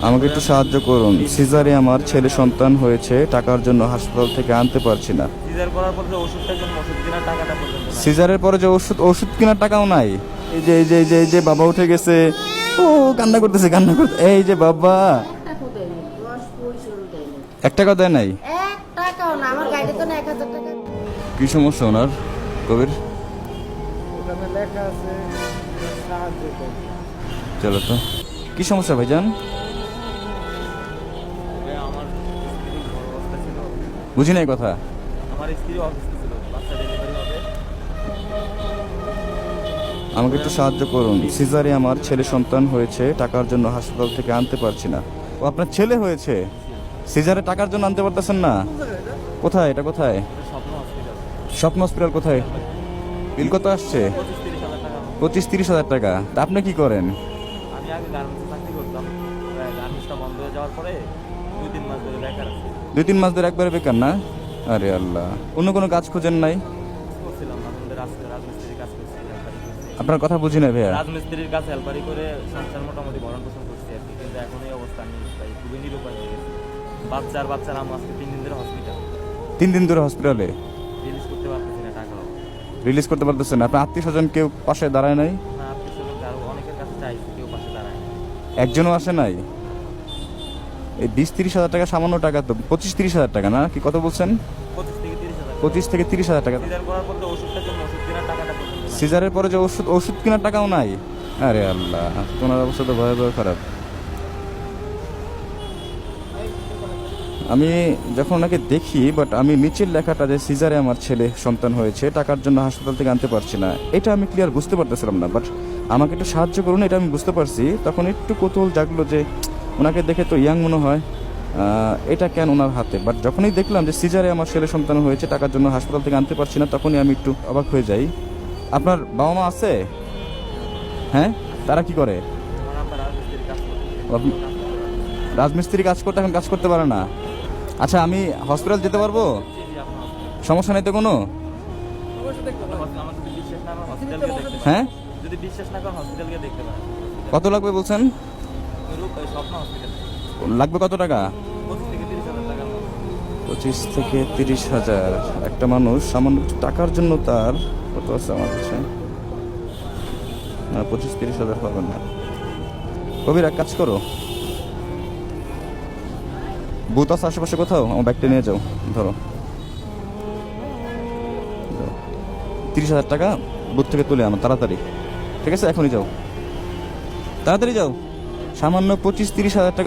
আমাকে একটু সাহায্য করুন, সিজারে আমার ছেলে সন্তান হয়েছে, টাকার জন্য হাসপাতাল থেকে আনতে পারছি না। সিজার করার পর যে ওষুধটার জন্য ওষুধ কেনার টাকাটা পর্যন্ত নাই। সিজারের পরে যে ওষুধ কেনার টাকাও নাই। এই যে বাবা উঠে গেছে, ও কান্না করতেছে কান্না করতে। এই যে বাবা, 1 টাকা দেয় নাই। 1 টাকাও না, আমার গাড়িতে তো না 1000 টাকা। কি সমস্যা ওনার কবির? ওখানে লেখা আছে সাহায্য করুন। চলো তো, কি সমস্যা ভাইজান? আমার স্ত্রীর বড় অবস্থা ছিল, বুঝি নাই কথা। আমার স্ত্রী অসুস্থ ছিল, বাচ্চা ডেলিভারি হবে। আমাকে একটু সাহায্য করুন, সিজারে আমার ছেলে সন্তান হয়েছে, টাকার জন্য হাসপাতাল থেকে আনতে পারছি না। ও আপনার ছেলে হয়েছে, সিজারে টাকার জন্য আনতে পারতেছেন না? কোথায় এটা, কোথায়? এটা স্বপ্ন হসপিটাল। স্বপ্ন হসপিটাল কোথায়? বিল কত আসছে? 25-30 হাজার টাকা। 25-30 হাজার টাকা। তা আপনি কি করেন? আমি আগে গার্মেন্টসে চাকরি করতাম, গার্মেন্টসটা বন্ধ হয়ে যাওয়ার পরে 2-3 মাস ধরে বেকার আছি। 2-3 মাস ধরে একবারে বেকার না? আরে আল্লাহ, অন্য কোনো কাজ খুঁজেন নাই? করছিলাম আমাদের রাজমিস্ত্রির কাজ করছি, হেল্পারি করছি। আপনার কথা বুঝি না ভাইয়া। রাজমিস্ত্রির কাজ হেল্পারি করে সংসার মোটামুটি ভরণ পোষণ করছি আর কি। কিন্তু এখন এই অবস্থা আমি ভাই খুবই নিরুপায় হয়ে গেছি। বাচ্চার আম্মু আজকে 3 দিন ধরে হসপিটাল, 3 দিন ধরে হসপিটালে? রিলিজ করতে পারতেছি না টাকাও। রিলিজ করতে পারতেছেন না? আপনার আত্মীয় স্বজন কেউ পাশে দাঁড়ায় নাই? না, আত্মীয়-স্বজন আরো অনেকের কাছে চাইছি, কেউ পাশে দাঁড়ায় না। একজনও আসে নাই? এই 20-30 হাজার টাকা সামান্য টাকা তো। 25-30 হাজার টাকা না কি কত বলছেন? 25-30 হাজার। 25-30 হাজার টাকা। সিজার করার পর যে ওষুধটার জন্য ওষুধ কেনার টাকাটা পর্যন্ত নাই। সিজারের পরে যে ওষুধ কেনার টাকাও নাই? আরে আল্লাহ, তোমার অবস্থা তো ভয়াবহ খারাপ। আমি যখন ওনাকে দেখি, বাট আমি নিচের লেখাটা যে সিজারে আমার ছেলে সন্তান হয়েছে, টাকার জন্য হাসপাতাল থেকে আনতে পারছি না, এটা আমি ক্লিয়ার বুঝতে পারতেছিলাম না। বাট আমাকে একটু সাহায্য করুন, এটা আমি বুঝতে পারছি। তখন একটু কৌতূহল জাগলো যে ওনাকে দেখে তো ইয়াং মনে হয়, এটা কেন ওনার হাতে। বাট যখনই দেখলাম যে সিজারে আমার ছেলে সন্তান হয়েছে, টাকার জন্য হাসপাতাল থেকে আনতে পারছি না, তখনই আমি একটু অবাক হয়ে যাই। আপনার বাবা মা আছে? হ্যাঁ, তারা কি করে? আমার আব্বা রাজমিস্ত্রির কাজ করতে, আপনি- রাজমিস্ত্রি কাজ করতে এখন কাজ করতে পারে না? আচ্ছা, আমি হসপিটাল যেতে পারবো? সমস্যা নেই তো কোনো? আমার যদি বিশ্বাস না করেন হসপিটালকে দেখতে পারেন। হ্যাঁ, যদি বিশ্বাস না করেন হসপিটালকে দেখতে পারেন। কত লাগবে বলছেন? স্বপ্ন হসপিটাল লাগবে কত টাকা? 25-30 হাজার টাকার মতো। 25-30 হাজার। একটা মানুষ সামান্য একটু টাকার জন্য তার কত আছে আমার কাছে? না, 25-30 হাজার পাবেন না। কবির, এক কাজ করো, বুথ আছে আশেপাশে কোথাও, আমার ব্যাগটা নিয়ে যাও, ধরো 30 হাজার টাকা বুথ থেকে তুলে আনো তাড়াতাড়ি। ঠিক আছে, এখনই যাও, তাড়াতাড়ি যাও। সামান্য 25-30 হাজার টাকা